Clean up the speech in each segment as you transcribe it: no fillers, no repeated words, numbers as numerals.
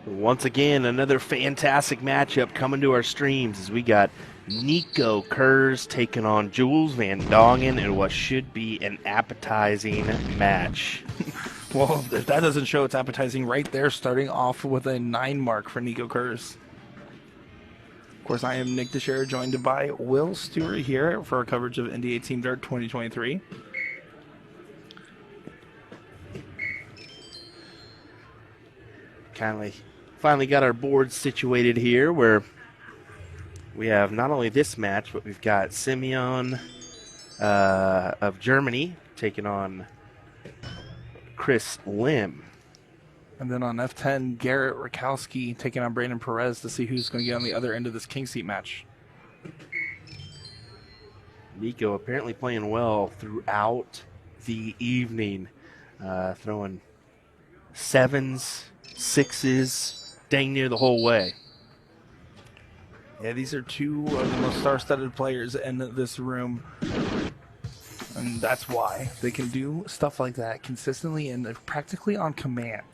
Once again, another fantastic matchup coming to our streams as we got Nico Kurz taking on Jules Van Dongen in what should be an appetizing match. Well, if that doesn't show it's appetizing right there, starting off with a 9 mark for Nico Kurz. Of course, I am Nick DeShera, joined by Will Stewart here for our coverage of NDA Team Dart 2023. Finally got our board situated here where we have not only this match, but we've got Simeon of Germany taking on Chris Lim. And then on F10, Garrett Rakowski taking on Brandon Perez to see who's going to get on the other end of this king seat match. Nico apparently playing well throughout the evening, throwing 7s, 6s, dang near the whole way. Yeah, these are two of the most star-studded players in this room. And that's why they can do stuff like that consistently and practically on command.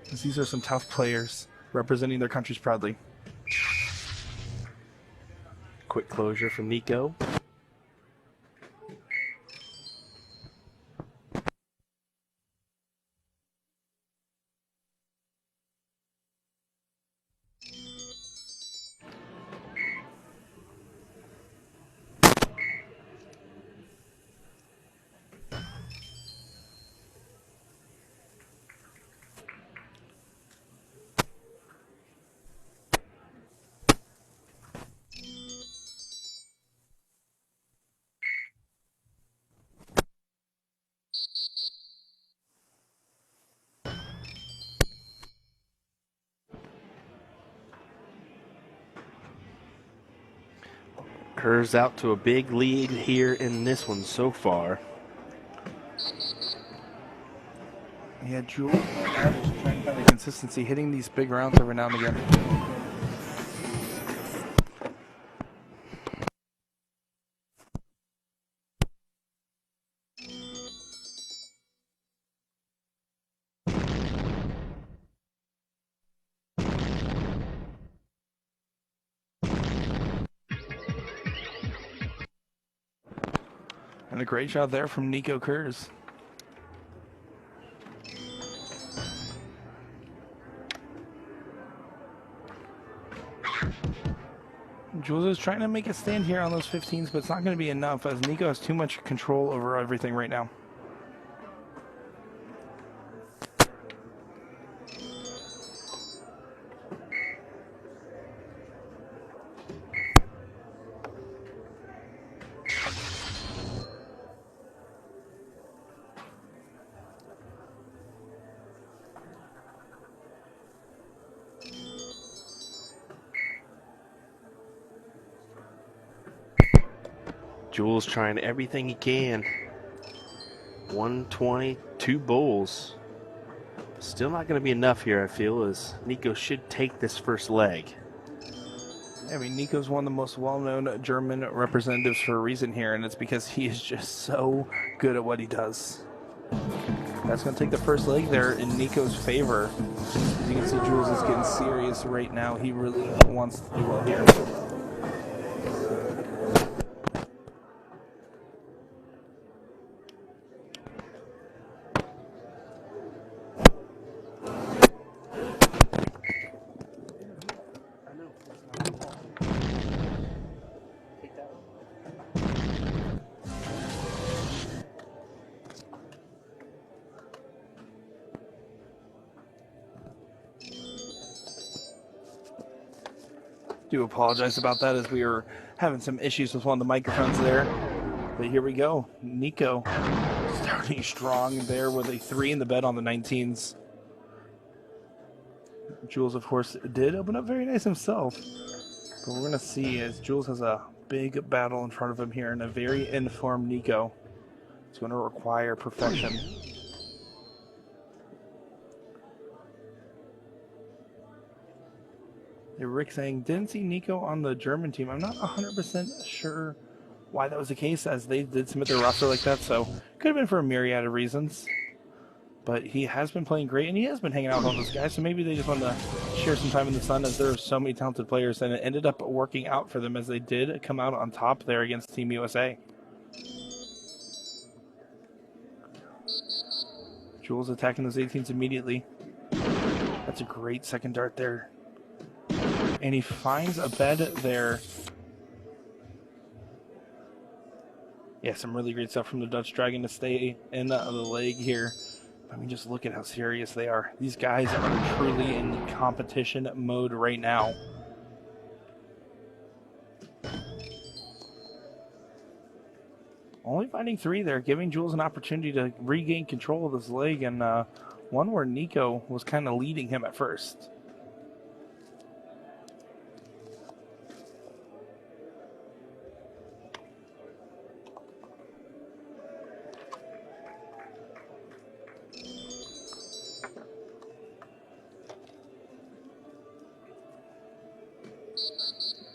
These are some tough players representing their countries proudly. Quick closure from Nico. Kurz out to a big lead here in this one so far. Yeah, Jules trying to find the consistency, hitting these big rounds every now and again. And a great shot there from Nico Kurz. Jules is trying to make a stand here on those 15s, but it's not going to be enough as Nico has too much control over everything right now. Jules trying everything he can. 120, 2 bowls. Still not going to be enough here, I feel, as Nico should take this first leg. I mean, Nico's one of the most well-known German representatives for a reason here, and it's because he is just so good at what he does. That's going to take the first leg there in Nico's favor. As you can see, Jules is getting serious right now. He really wants to do well here. Do apologize about that as we were having some issues with one of the microphones there. But here we go. Nico starting strong there with a 3 in the bed on the 19s. Jules, of course, did open up very nice himself. But we're going to see as Jules has a big battle in front of him here and a very informed Nico. It's going to require perfection. Rick saying, didn't see Nico on the German team. I'm not 100% sure why that was the case, as they did submit their roster like that, so could have been for a myriad of reasons. But he has been playing great, and he has been hanging out with all those guys, so maybe they just want to share some time in the sun, as there are so many talented players, and it ended up working out for them as they did come out on top there against Team USA. Jules attacking those 18s immediately. That's a great second dart there. And he finds a bed there. Yeah, some really great stuff from the Dutch Dragon to stay in the leg here. I mean, just look at how serious they are. These guys are truly in competition mode right now. Only finding 3 there, giving Jules an opportunity to regain control of this leg, and one where Nico was kind of leading him at first.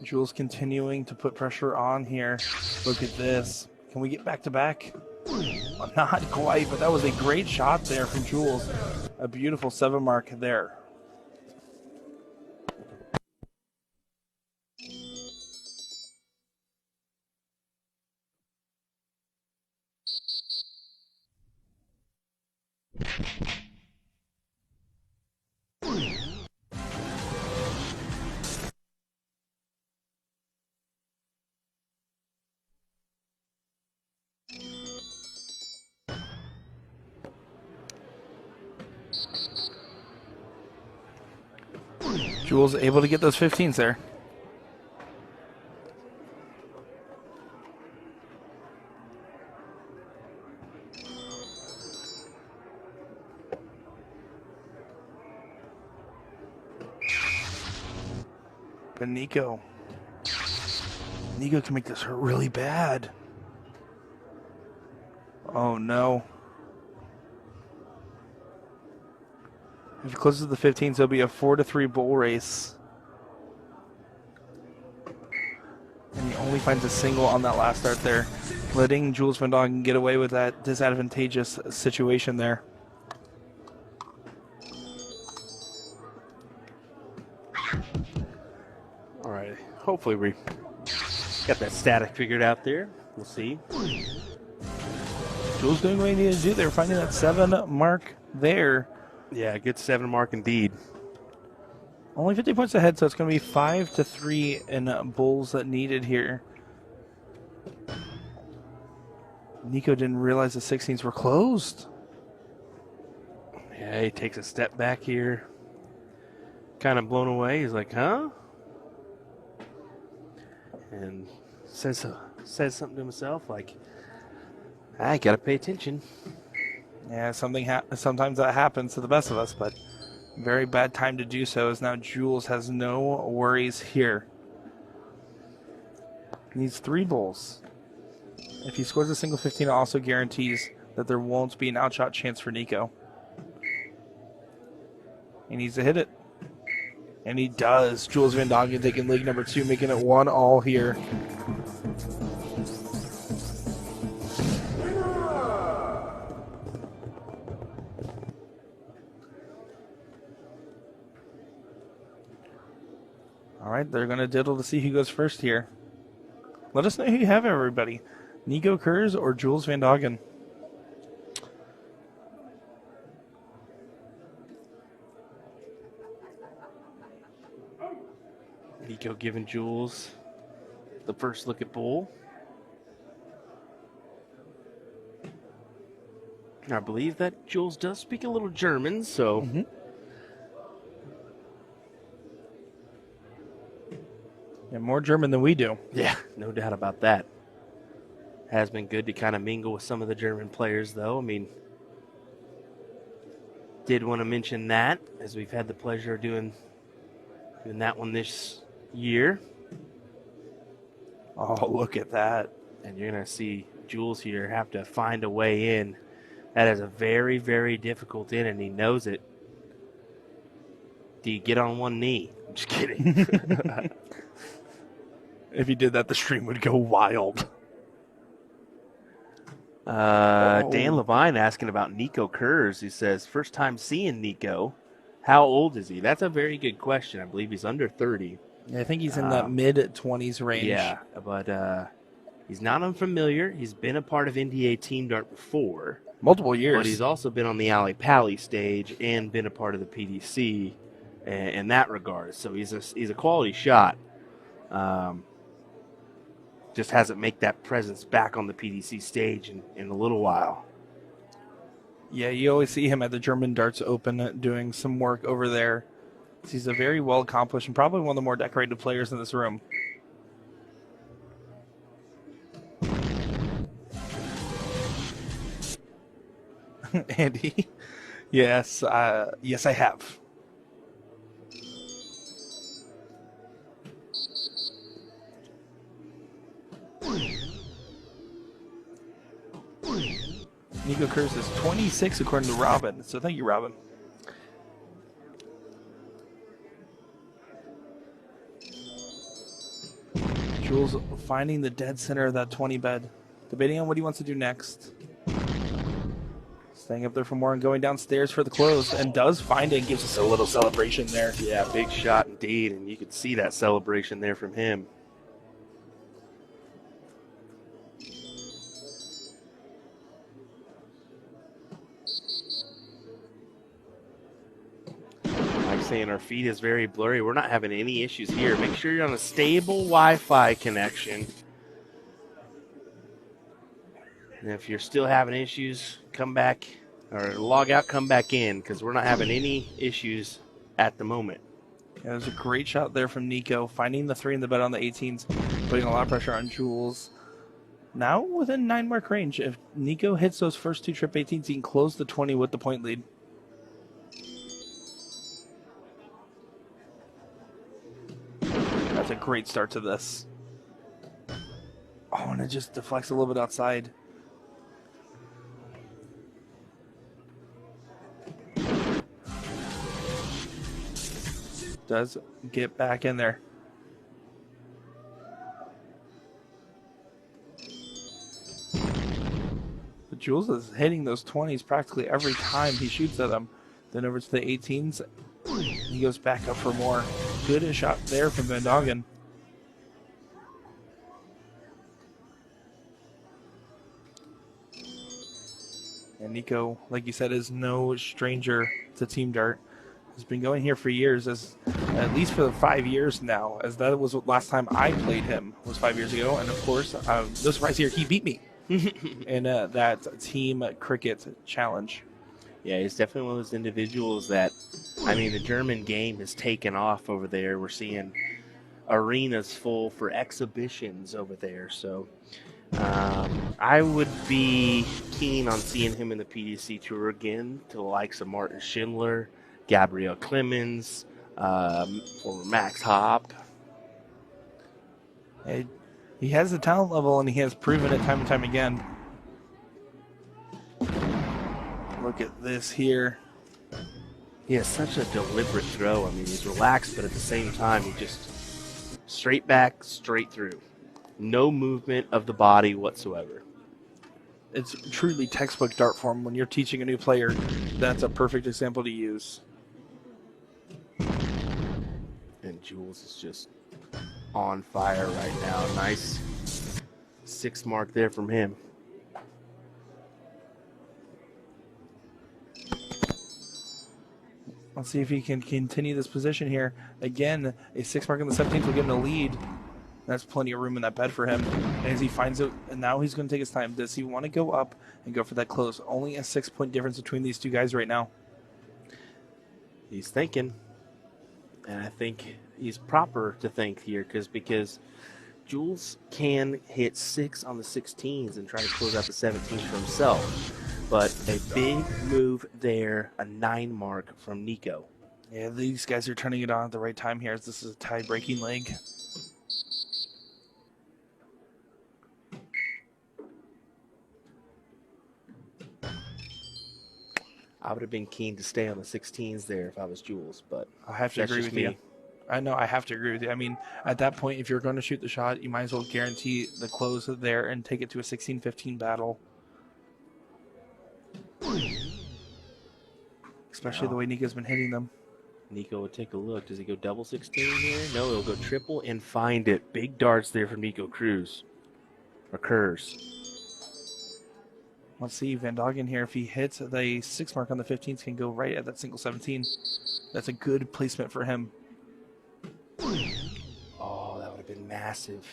Jules continuing to put pressure on here. Look at this. Can we get back to back? Well, not quite, but that was a great shot there from Jules. A beautiful 7 mark there. Jules able to get those 15s there. But Nico can make this hurt really bad. Oh no. If he closes the 15s, it'll be a 4-3 bull race. And he only finds a single on that last start there, letting Jules Van Dongen get away with that disadvantageous situation there. All right. Hopefully we got that static figured out there. We'll see. Jules doing what he needed to do there, finding that 7 mark there. Yeah, good 7 mark indeed. Only 50 points ahead, so it's going to be 5-3 in bulls that needed here. Nico didn't realize the 16s were closed. Yeah, he takes a step back here. Kind of blown away. He's like, huh? And says something to himself like, I got to pay attention. Yeah, sometimes that happens to the best of us, but very bad time to do so, as now Jules has no worries here. He needs 3 bulls. If he scores a single 15, it also guarantees that there won't be an outshot chance for Nico. He needs to hit it. And he does. Jules Van Dongen taking leg number 2, making it 1-1 here. All right, they're going to diddle to see who goes first here. Let us know who you have, everybody. Nico Kurz or Jules Van Dongen? Nico giving Jules the first look at bull. I believe that Jules does speak a little German, so... Mm-hmm. And more German than we do. Yeah, no doubt about that. Has been good to kind of mingle with some of the German players, though. I mean, did want to mention that, as we've had the pleasure of doing that one this year. Oh, look at that. And you're going to see Jules here have to find a way in. That is a very, very difficult in, and he knows it. Do you get on one knee? I'm just kidding. If he did that, the stream would go wild. Dan Levine asking about Nico Kurz. He says, first time seeing Nico. How old is he? That's a very good question. I believe he's under 30. Yeah, I think he's in that mid-20s range. Yeah, but he's not unfamiliar. He's been a part of NDA Team Dart before. Multiple years. But he's also been on the Alley Pally stage and been a part of the PDC in that regard. So he's a quality shot. Just hasn't made that presence back on the PDC stage in a little while. Yeah, you always see him at the German Darts Open doing some work over there. He's a very well accomplished and probably one of the more decorated players in this room. Andy, yes, yes, I have. Nico Kurz is 26 according to Robin. So thank you, Robin. Jules finding the dead center of that 20 bed. Debating on what he wants to do next. Staying up there for more and going downstairs for the close. And does find it and gives us a little celebration there. Yeah, big shot indeed. And you could see that celebration there from him. Saying our feed is very blurry. We're not having any issues here. Make sure you're on a stable Wi-Fi connection. And if you're still having issues, come back or log out, come back in, because we're not having any issues at the moment. Yeah, there's a great shot there from Nico, finding the 3 in the bed on the 18s, putting a lot of pressure on Jules. Now within 9-mark range. If Nico hits those first 2 trip 18s, he can close the 20 with the point lead. That's a great start to this. Oh, and it just deflects a little bit outside. Does get back in there. But Jules is hitting those 20s practically every time he shoots at them. Then over to the 18s. He goes back up for more. Good shot there from Van Dongen. And Nico, like you said, is no stranger to Team Dart. He's been going here for years, at least for 5 years now, as that was the last time I played him, was 5 years ago. And of course, no surprise here, he beat me in that team cricket challenge. Yeah, he's definitely one of those individuals that, I mean, the German game has taken off over there. We're seeing arenas full for exhibitions over there. So I would be keen on seeing him in the PDC Tour again, to the likes of Martin Schindler, Gabriel Clemens, or Max Hopp. He has the talent level, and he has proven it time and time again. Look at this here. He has such a deliberate throw. I mean, he's relaxed, but at the same time, he just straight back, straight through. No movement of the body whatsoever. It's truly textbook dart form. When you're teaching a new player, that's a perfect example to use. And Jules is just on fire right now. Nice 6 mark there from him. Let's see if he can continue this position here. Again, a 6 mark in the 17th will give him a lead. That's plenty of room in that bed for him. And as he finds it, and now he's going to take his time. Does he want to go up and go for that close? Only a 6-point difference between these two guys right now. He's thinking. And I think he's proper to think here, because Jules can hit 6 on the 16s and try to close out the 17s for himself. But a big move there, a 9 mark from Nico. Yeah, these guys are turning it on at the right time here, as this is a tie-breaking leg. I would have been keen to stay on the 16s there if I was Jules, but I have to agree with you. I know, I have to agree with you. I mean, at that point, if you're going to shoot the shot, you might as well guarantee the close there and take it to a 16-15 battle. Especially the way Nico's been hitting them. Nico would take a look. Does he go double 16 here? No, he'll go triple and find it. Big darts there from Nico Kurz. Let's see, Van Dongen here, if he hits the 6 mark on the 15s, can go right at that single 17. That's a good placement for him. Oh, that would have been massive.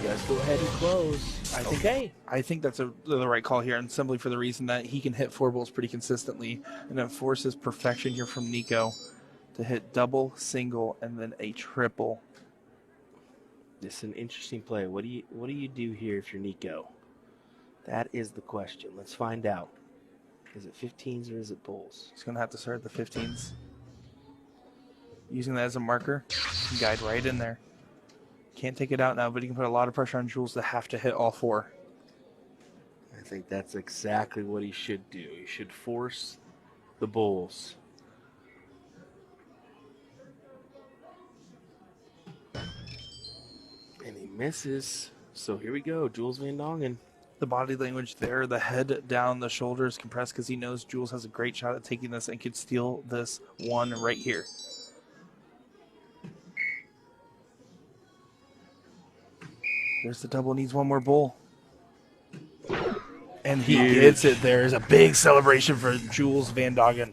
You guys go ahead and close. I think that's the right call here, and simply for the reason that he can hit 4 balls pretty consistently, and it forces perfection here from Nico to hit double, single, and then a triple. This is an interesting play. What do you do here if you're Nico? That is the question. Let's find out. Is it 15s or is it bulls? He's going to have to start at the 15s. Using that as a marker, he can guide right in there. Can't take it out now, but he can put a lot of pressure on Jules to have to hit all 4. I think that's exactly what he should do. He should force the bulls. And he misses. So here we go, Jules Van Dongen. The body language there, the head down, the shoulders compressed because he knows Jules has a great shot at taking this and could steal this one right here. There's the double, needs one more bull. And he gets it. There's a big celebration for Jules Van Dongen.